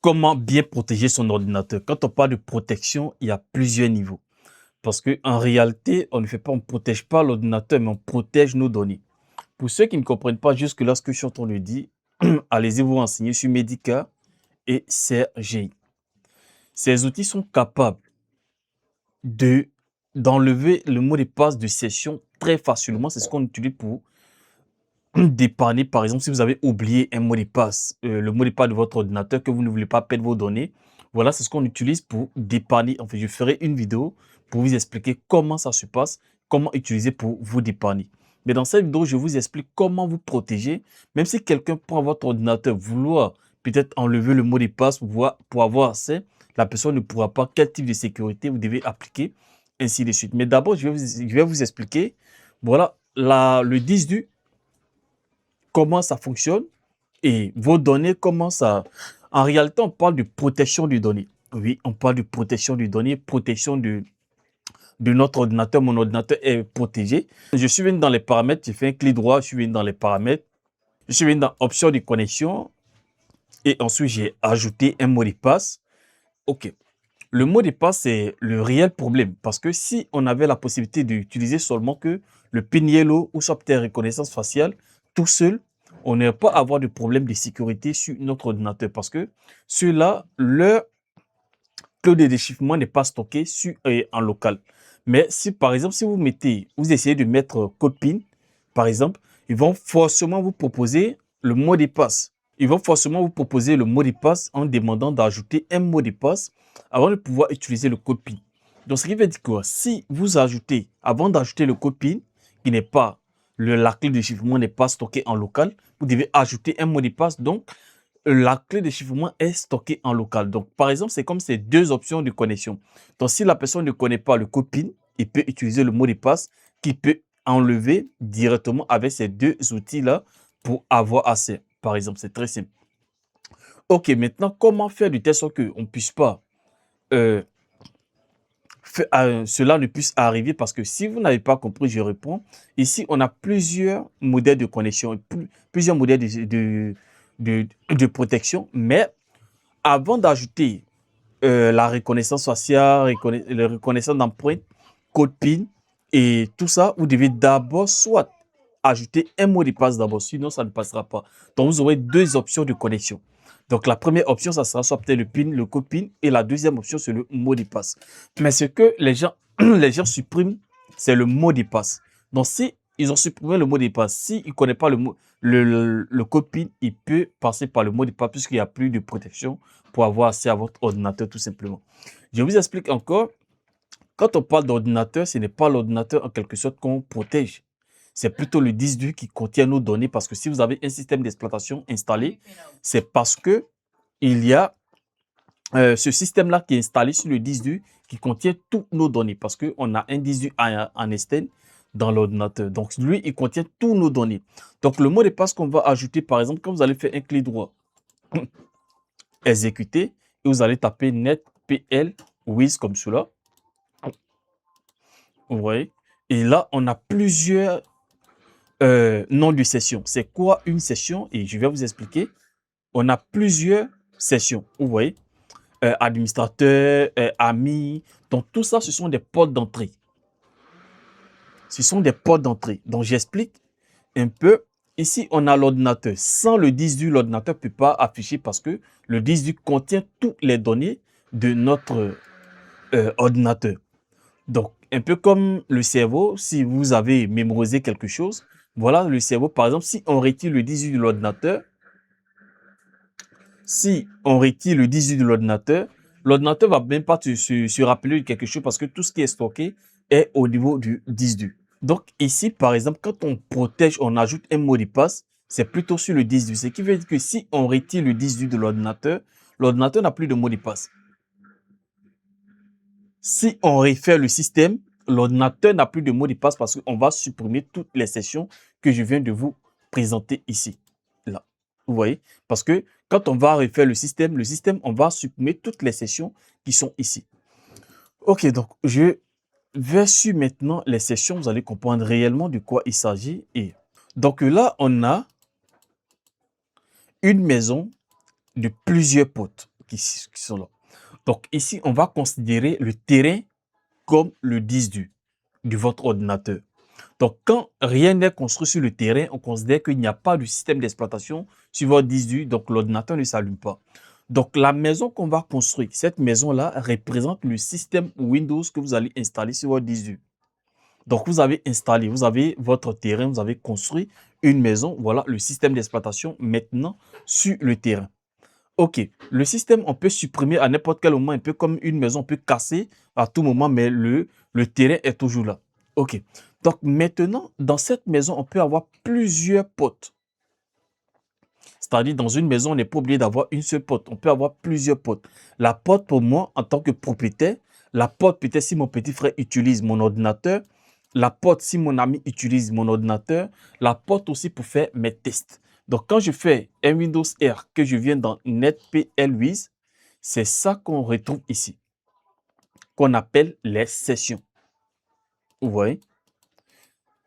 Comment bien protéger son ordinateur? Quand on parle de protection, il y a plusieurs niveaux. Parce qu'en réalité, on ne protège pas l'ordinateur, mais on protège nos données. Pour ceux qui ne comprennent pas jusque-là ce que je suis en train de dire, allez-y vous renseigner sur Medica et CRGI. Ces outils sont capables de d'enlever le mot de passe de session très facilement. C'est ce qu'on utilise pour dépanner. Par exemple, si vous avez oublié un mot de passe, le mot de passe de votre ordinateur, que vous ne voulez pas perdre vos données, voilà, c'est ce qu'on utilise pour dépanner. En fait, je ferai une vidéo pour vous expliquer comment ça se passe, comment utiliser pour vous dépanner. Mais dans cette vidéo, je vous explique comment vous protéger. Même si quelqu'un prend votre ordinateur, vouloir peut-être enlever le mot de passe pour avoir accès, la personne ne pourra pas. Quel type de sécurité vous devez appliquer, ainsi de suite. Mais d'abord, je vais vous expliquer, voilà, le 10 du comment ça fonctionne et vos données, comment ça... En réalité, on parle de protection des données. Oui, on parle de protection des données, protection de notre ordinateur. Mon ordinateur est protégé. Je suis venu dans les paramètres, j'ai fait un clic droit, je suis venu dans les paramètres. Je suis venu dans options de connexion et ensuite j'ai ajouté un mot de passe. OK. Le mot de passe, c'est le réel problème parce que si on avait la possibilité d'utiliser seulement que le PIN Yellow ou Software reconnaissance faciale tout seul, on n'aurait pas à avoir de problème de sécurité sur notre ordinateur parce que ceux-là, leur clé de déchiffrement n'est pas stocké en local. Mais si par exemple, si vous essayez de mettre code PIN, par exemple, ils vont forcément vous proposer le mot de passe. Ils vont forcément vous proposer le mot de passe en demandant d'ajouter un mot de passe avant de pouvoir utiliser le code PIN. Donc, ce qui veut dire que si vous ajoutez, avant d'ajouter le code PIN, qui n'est pas, la clé de chiffrement n'est pas stockée en local, vous devez ajouter un mot de passe. Donc, la clé de chiffrement est stockée en local. Donc, par exemple, c'est comme ces deux options de connexion. Donc, si la personne ne connaît pas le code PIN, il peut utiliser le mot de passe qu'il peut enlever directement avec ces deux outils-là pour avoir accès. Par exemple, c'est très simple. OK, maintenant, comment faire de telle sorte qu'on ne puisse pas cela ne puisse arriver parce que si vous n'avez pas compris, je réponds. Ici, on a plusieurs modèles de connexion, plusieurs modèles de protection, mais avant d'ajouter la reconnaissance faciale, la reconnaissance d'empreinte, code PIN et tout ça, vous devez d'abord soit ajouter un mot de passe d'abord, sinon ça ne passera pas. Donc, vous aurez deux options de connexion. Donc, la première option, ça sera soit peut-être le PIN, le code PIN, et la deuxième option, c'est le mot de passe. Mais ce que les gens, les gens suppriment, c'est le mot de passe. Donc, si ils ont supprimé le mot de passe, s'ils ne connaissent pas le code PIN, il peut passer par le mot de passe puisqu'il n'y a plus de protection pour avoir accès à votre ordinateur tout simplement. Je vous explique encore, quand on parle d'ordinateur, ce n'est pas l'ordinateur en quelque sorte qu'on protège. C'est plutôt le disque dur qui contient nos données parce que si vous avez un système d'exploitation installé, c'est parce que il y a ce système-là qui est installé sur le disque dur qui contient toutes nos données parce qu'on a un disque dur en externe dans l'ordinateur. Donc, lui, il contient toutes nos données. Donc, le mot de passe qu'on va ajouter, par exemple, quand vous allez faire un clic droit, exécuter, et vous allez taper netpl with comme cela. Vous voyez? Et là, on a plusieurs noms de sessions. C'est quoi une session? Et je vais vous expliquer. On a plusieurs sessions. Vous voyez? Administrateur, ami. Donc, tout ça, ce sont des portes d'entrée. Ce sont des portes d'entrée. Donc, j'explique un peu. Ici, on a l'ordinateur. Sans le disque dur, l'ordinateur ne peut pas afficher parce que le disque dur contient toutes les données de notre ordinateur. Donc, un peu comme le cerveau, si vous avez mémorisé quelque chose, voilà le cerveau. Par exemple, si on retire le 18 de l'ordinateur, l'ordinateur va même pas se rappeler de quelque chose parce que tout ce qui est stocké est au niveau du 18. Donc, ici, par exemple, quand on protège, on ajoute un mot de passe, c'est plutôt sur le 18. Ce qui veut dire que si on retire le 18 de l'ordinateur n'a plus de mot de passe. Si on refait le système, l'ordinateur n'a plus de mot de passe parce qu'on va supprimer toutes les sessions que je viens de vous présenter ici. Là, vous voyez? Parce que quand on va refaire le système, on va supprimer toutes les sessions qui sont ici. OK, donc je vais sur maintenant les sessions. Vous allez comprendre réellement de quoi il s'agit. Et donc là, on a une maison de plusieurs portes. OK? qui sont là. Donc ici, on va considérer le terrain comme le disque dur de votre ordinateur. Donc quand rien n'est construit sur le terrain, on considère qu'il n'y a pas de système d'exploitation sur votre disque dur, donc l'ordinateur ne s'allume pas. Donc la maison qu'on va construire, cette maison-là représente le système Windows que vous allez installer sur votre disque dur. Donc vous avez installé, vous avez votre terrain, vous avez construit une maison, voilà le système d'exploitation maintenant sur le terrain. Ok, le système, on peut supprimer à n'importe quel moment, un peu comme une maison, on peut casser à tout moment, mais le terrain est toujours là. Ok, donc maintenant, dans cette maison, on peut avoir plusieurs portes. C'est-à-dire, dans une maison, on n'est pas obligé d'avoir une seule porte, on peut avoir plusieurs portes. La porte, pour moi, en tant que propriétaire, la porte, peut-être si mon petit frère utilise mon ordinateur, la porte, si mon ami utilise mon ordinateur, la porte aussi pour faire mes tests. Donc, quand je fais un Windows R, que je viens dans NetPLWiz, c'est ça qu'on retrouve ici, qu'on appelle les sessions. Vous voyez?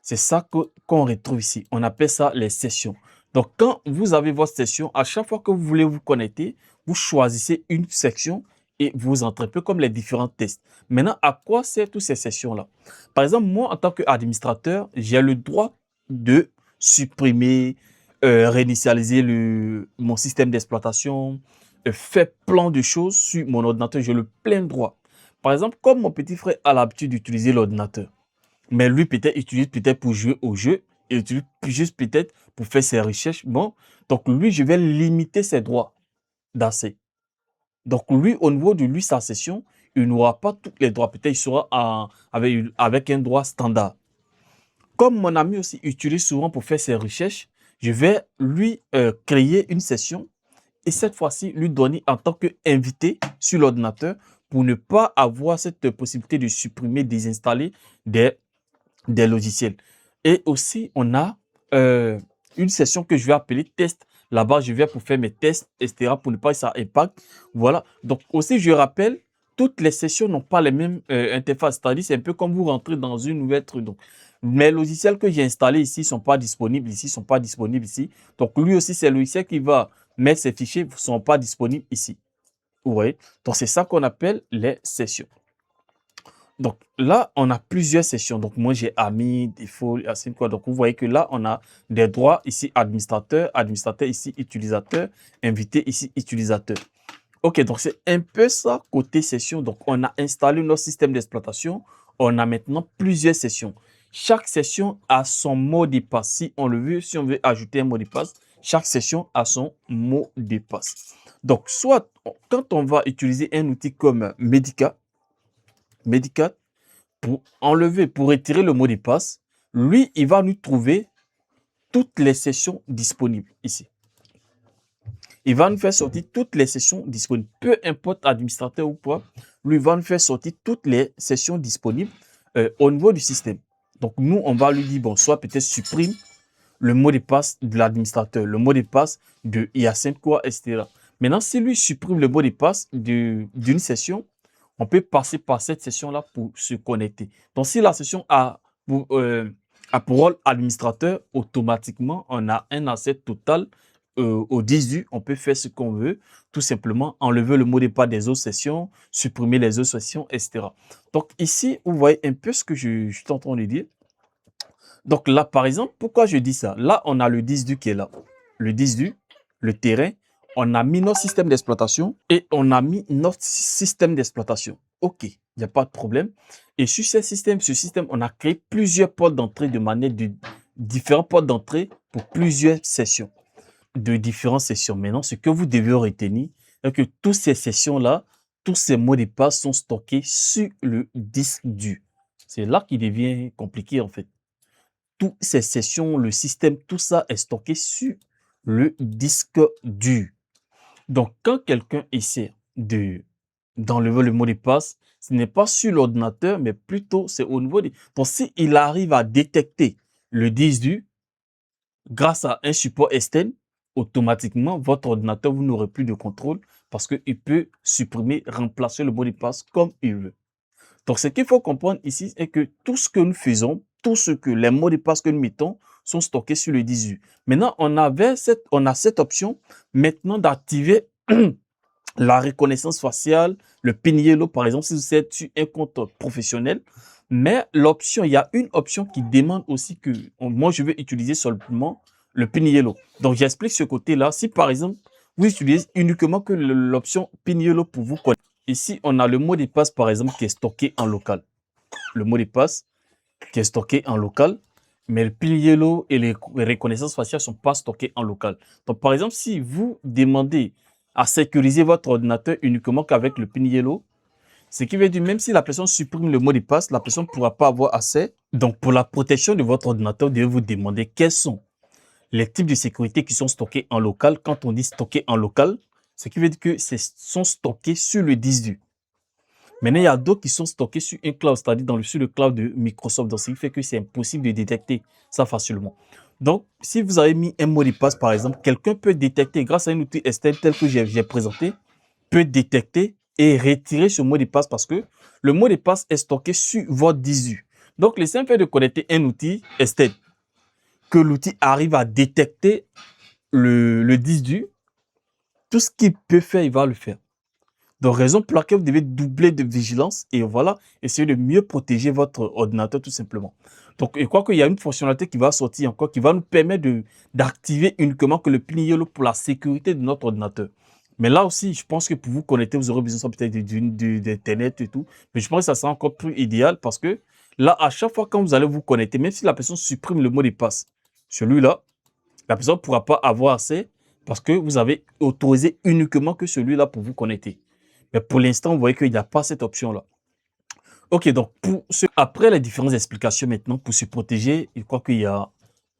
C'est ça qu'on retrouve ici. On appelle ça les sessions. Donc, quand vous avez votre session, à chaque fois que vous voulez vous connecter, vous choisissez une section et vous entrez un peu comme les différents tests. Maintenant, à quoi servent toutes ces sessions-là? Par exemple, moi, en tant qu'administrateur, j'ai le droit de supprimer, réinitialiser mon système d'exploitation, faire plein de choses sur mon ordinateur. J'ai le plein droit. Par exemple, comme mon petit frère a l'habitude d'utiliser l'ordinateur, mais lui peut-être utilise peut-être pour jouer au jeu, il utilise juste peut-être pour faire ses recherches. Bon, donc lui, je vais limiter ses droits d'accès. Donc lui, au niveau de lui, sa session, il n'aura pas tous les droits. Peut-être il sera avec un droit standard. Comme mon ami aussi utilise souvent pour faire ses recherches, je vais lui créer une session et cette fois-ci, lui donner en tant qu'invité sur l'ordinateur pour ne pas avoir cette possibilité de supprimer, désinstaller des logiciels. Et aussi, on a une session que je vais appeler test. Là-bas, je vais pour faire mes tests, etc. pour ne pas que ça impacte. Voilà. Donc aussi, je rappelle, toutes les sessions n'ont pas les mêmes interfaces. C'est-à-dire, c'est un peu comme vous rentrez dans une nouvelle truc. Donc, mes logiciels que j'ai installés ici ne sont pas disponibles ici, sont pas disponibles ici. Donc, lui aussi, c'est le logiciel qui va mettre ces fichiers ne sont pas disponibles ici. Vous voyez? Donc, c'est ça qu'on appelle les sessions. Donc là, on a plusieurs sessions. Donc moi, j'ai amis, défaut, ainsi de quoi. Donc vous voyez que là, on a des droits ici, administrateur, administrateur ici, utilisateur, invité ici, utilisateur. Ok, donc c'est un peu ça côté session. Donc on a installé notre système d'exploitation. On a maintenant plusieurs sessions. Chaque session a son mot de passe. Si on le veut, si on veut ajouter un mot de passe, chaque session a son mot de passe. Donc soit quand on va utiliser un outil comme Medica, pour enlever, pour retirer le mot de passe, lui, il va nous trouver toutes les sessions disponibles ici. Il va nous faire sortir toutes les sessions disponibles. Peu importe administrateur ou pas, lui va nous faire sortir toutes les sessions disponibles au niveau du système. Donc, nous, on va lui dire, bon, soit peut-être supprime le mot de passe de l'administrateur, le mot de passe de Hyacinthe, quoi, etc. Maintenant, si lui supprime le mot de passe d'une session, on peut passer par cette session-là pour se connecter. Donc, si la session a pour rôle administrateur, automatiquement, on a un accès total au 18. On peut faire ce qu'on veut, tout simplement enlever le mot de passe des autres sessions, supprimer les autres sessions, etc. Donc, ici, vous voyez un peu ce que je suis en train de dire. Donc là, par exemple, pourquoi je dis ça? Là, on a le 18 qui est là. Le 18, le terrain, on a mis notre système d'exploitation et on a mis notre système d'exploitation. OK, il n'y a pas de problème. Et sur ce système, on a créé plusieurs portes d'entrée de manière de différents portes d'entrée pour plusieurs sessions, de différentes sessions. Maintenant, ce que vous devez retenir, c'est que toutes ces sessions-là, tous ces mots de passe sont stockés sur le disque dur. C'est là qu'il devient compliqué en fait. Toutes ces sessions, le système, tout ça est stocké sur le disque dur. Donc, quand quelqu'un essaie d'enlever le mot de passe, ce n'est pas sur l'ordinateur, mais plutôt c'est au niveau de... Donc, s'il arrive à détecter le disque dur grâce à un support externe, automatiquement, votre ordinateur, vous n'aurez plus de contrôle parce qu'il peut supprimer, remplacer le mot de passe comme il veut. Donc, ce qu'il faut comprendre ici est que tout ce que nous faisons, les mots de passe que nous mettons sont stockés sur le 18. Maintenant, on a cette option maintenant d'activer la reconnaissance faciale, le PIN Yellow, par exemple, si vous êtes sur un compte professionnel. Mais l'option, il y a une option qui demande aussi que moi, je vais utiliser seulement le PIN Yellow. Donc, j'explique ce côté-là. Si, par exemple, vous utilisez uniquement que l'option PIN Yellow pour vous connecter. Ici, on a le mot de passe, par exemple, qui est stocké en local. Le mot de passe qui est stocké en local. Mais le PIN Yellow et les reconnaissances faciales ne sont pas stockées en local. Donc, par exemple, si vous demandez à sécuriser votre ordinateur uniquement qu'avec le PIN Yellow, ce qui veut dire même si la personne supprime le mot de passe, la personne ne pourra pas avoir accès. Donc, pour la protection de votre ordinateur, vous devez vous demander quels sont les types de sécurité qui sont stockés en local. Quand on dit stocké en local, ce qui veut dire que sont stockés sur le disque dur. Maintenant, il y a d'autres qui sont stockés sur un cloud, c'est-à-dire sur le cloud de Microsoft. Donc, ce qui fait que c'est impossible de détecter ça facilement. Donc, si vous avez mis un mot de passe, par exemple, quelqu'un peut détecter, grâce à un outil externe tel que j'ai présenté, peut détecter et retirer ce mot de passe parce que le mot de passe est stocké sur votre disque dur. Donc, le simple fait de connecter un outil externe, que l'outil arrive à détecter le disque dur, tout ce qu'il peut faire, il va le faire. Donc, raison pour laquelle vous devez doubler de vigilance et voilà, essayer de mieux protéger votre ordinateur tout simplement. Donc, je crois qu'il y a une fonctionnalité qui va sortir encore, qui va nous permettre d'activer uniquement que le PIN Yellow pour la sécurité de notre ordinateur. Mais là aussi, je pense que pour vous connecter, vous aurez besoin peut-être d'Internet et tout. Mais je pense que ça sera encore plus idéal parce que là, à chaque fois quand vous allez vous connecter, même si la personne supprime le mot de passe, celui-là, la personne ne pourra pas avoir accès parce que vous avez autorisé uniquement que celui-là pour vous connecter. Mais pour l'instant, vous voyez qu'il n'y a pas cette option-là. Ok, donc après les différentes explications maintenant, pour se protéger, je crois qu'il y a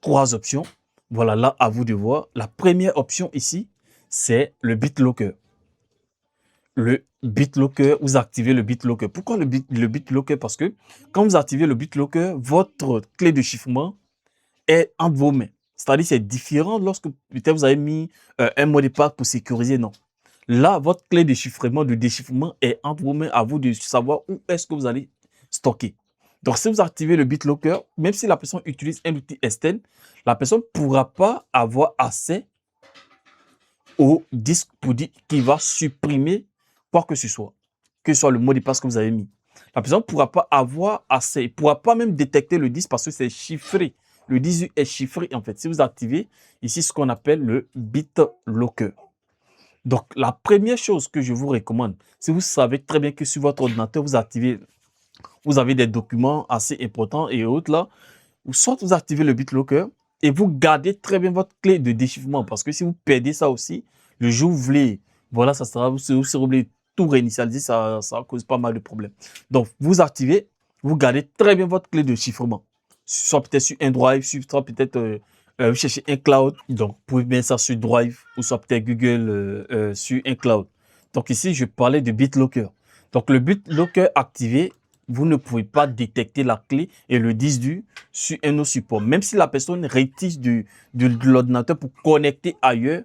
3 options. Voilà, là, à vous de voir. La première option ici, c'est le BitLocker. Le BitLocker, vous activez le BitLocker. Pourquoi le BitLocker? Parce que quand vous activez le BitLocker, votre clé de chiffrement est entre vos mains. C'est-à-dire c'est différent lorsque peut-être vous avez mis un mot de passe pour sécuriser, non. Là, votre clé de déchiffrement est entre vos mains, à vous de savoir où est-ce que vous allez stocker. Donc, si vous activez le BitLocker, même si la personne utilise un outil externe, la personne ne pourra pas avoir accès au disque pour dire qu'il va supprimer quoi que ce soit le mot de passe que vous avez mis. La personne ne pourra pas avoir accès, il ne pourra pas même détecter le disque parce que c'est chiffré. Le disque est chiffré en fait. Si vous activez ici ce qu'on appelle le BitLocker. Donc, la première chose que je vous recommande, si vous savez très bien que sur votre ordinateur, vous avez des documents assez importants et autres là, ou soit vous activez le BitLocker et vous gardez très bien votre clé de déchiffrement parce que si vous perdez ça aussi, le jour où vous voulez, voilà, ça sera, vous serez obligé de tout réinitialiser, ça cause pas mal de problèmes. Donc, vous activez, vous gardez très bien votre clé de chiffrement, soit peut-être sur un drive, soit peut-être vous cherchez un cloud, donc vous pouvez mettre ça sur Drive ou soit peut-être Google sur un cloud. Donc ici, je parlais de BitLocker. Donc le BitLocker activé, vous ne pouvez pas détecter la clé et le disque dur sur un autre support. Même si la personne rétige de l'ordinateur pour connecter ailleurs,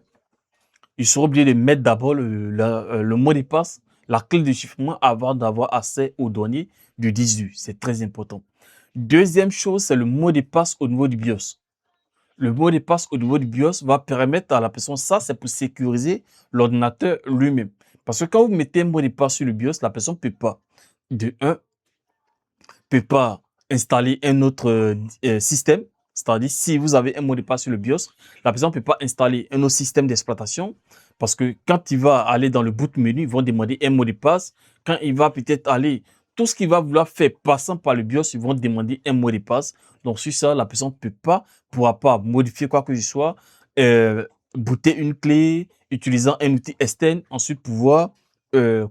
il sera obligé de mettre d'abord le mot de passe, la clé de chiffrement avant d'avoir accès aux données du disque dur. C'est très important. Deuxième chose, c'est le mot de passe au niveau du BIOS. Le mot de passe au niveau du BIOS va permettre à la personne, ça c'est pour sécuriser l'ordinateur lui-même. Parce que quand vous mettez un mot de passe sur le BIOS, la personne ne peut pas installer un autre système. C'est-à-dire, si vous avez un mot de passe sur le BIOS, la personne ne peut pas installer un autre système d'exploitation parce que quand il va aller dans le boot menu, ils vont demander un mot de passe. Quand il va peut-être aller, tout ce qu'il va vouloir faire passant par le BIOS, ils vont demander un mot de passe. Donc, sur ça, la personne ne pourra pas modifier quoi que ce soit, booter une clé, utilisant un outil externe, ensuite pouvoir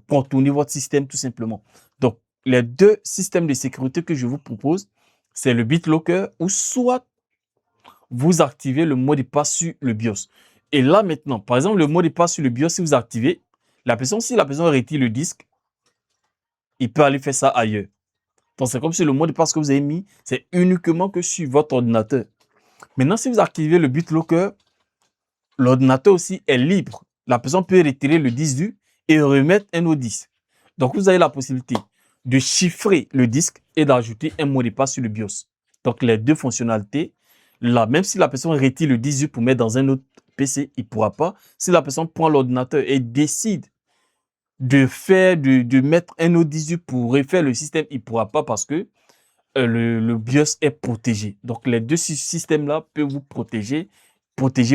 contourner votre système tout simplement. Donc, les 2 systèmes de sécurité que je vous propose, c'est le BitLocker ou soit vous activez le mot de passe sur le BIOS. Et là maintenant, par exemple, le mot de passe sur le BIOS, si vous activez, si la personne retire le disque, il peut aller faire ça ailleurs. Donc, c'est comme si le mot de passe que vous avez mis, c'est uniquement que sur votre ordinateur. Maintenant, si vous activez le BitLocker, l'ordinateur aussi est libre. La personne peut retirer le disque dur et remettre un autre disque. Donc, vous avez la possibilité de chiffrer le disque et d'ajouter un mot de passe sur le BIOS. Donc, les 2 fonctionnalités, là, même si la personne retire le disque dur pour mettre dans un autre PC, il ne pourra pas. Si la personne prend l'ordinateur et décide de mettre un autre 18 pour refaire le système, il ne pourra pas parce que le BIOS est protégé. Donc, les deux systèmes-là peuvent vous protéger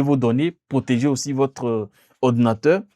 vos données, protéger aussi votre ordinateur